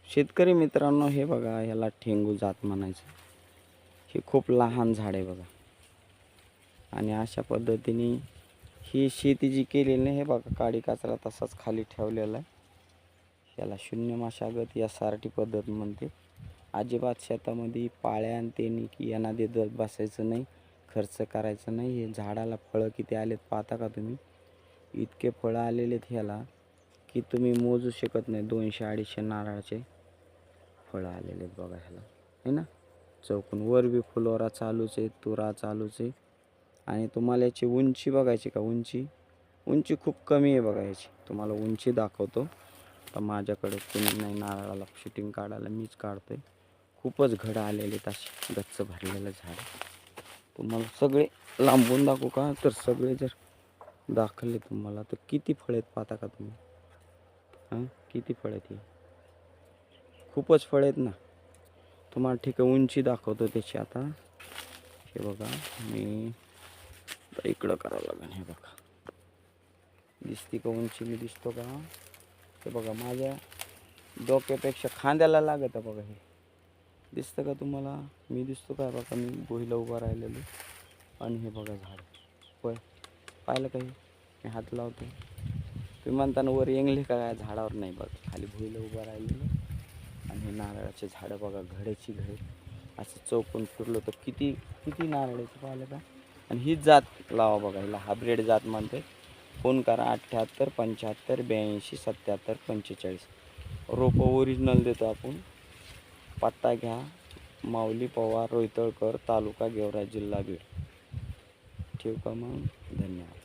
शेतकरी मित्रांनो, हे बघा, ह्याला ठेंगू जात म्हणायचं. हे खूप लहान झाड आहे बघा. आणि अशा पद्धतीने ही शेती जी केलेली नाही, हे बघा, काडी कचरा तसाच खाली ठेवलेला आहे. याला शून्य मशागत या सारटी पद्धत म्हणते. अजिबात शेतामध्ये पाळ्या आणि तेनी की यांना देत बसायचं नाही, खर्च करायचं नाही. हे झाडाला फळं किती आलेत पाहता का तुम्ही? इतके फळं आलेले आहेत ह्याला की तुम्ही मोजू शकत नाही. 200-250 नारळाचे फळं आलेले आहेत बघा ह्याला, है ना. चौकून वर बी फुलोरा चालूच आहे, तुरा चालूच आहे. आणि तुम्हाला याची उंची बघायची का? उंची खूप कमी आहे बघा याची. तुम्हाला उंची दाखवतो. आता माझ्याकडे कोणी नाही नारळाला शूटिंग काढायला, मीच काढतोय. खूपच घड आलेले असे गच्च भरलेलं झाड. तुम्हाला सगळे लांबून दाखवू का? तर सगळे जर दाखवले तुम्हाला तर किती फळ आहेत पाहता का तुम्ही? हां, किती फळ आहेत? हे खूपच फळ आहेत ना. तुम्हाला ठीक आहे, उंची दाखवतो त्याची. आता हे बघा, मी इकडं करावं लागेल. हे बघा, दिसती का उंची? मी दिसतो का? हे बघा, माझ्या डोक्यापेक्षा खांद्याला लागतं बघा. हे दिसतं का तुम्हाला? मी दिसतो का? बघा, मी बोहीला उभा राहिलेलो. आणि हे बघा झाड. होय, पाहिलं का? मी हात लावतो. तुम्ही म्हणताना वर येंगले का काय? झाडावर नाही बघा, खाली भुईला उभं राहिलेलं. आणि हे नारळाचे झाडं बघा, घड्याची घड. असं चौकून फिरलो तर किती किती नारळाचं पाहिलं का? आणि हीच जात लावा बघा, हिला हायब्रिड जात म्हणते. फोन करा 78 75 82 77 45. रोपं ओरिजिनल देतो आपण. पत्ता घ्या, माऊली पवार, रोहितळकर, तालुका गेवराई, जिल्हा बीड. ठेवू का मग? धन्यवाद.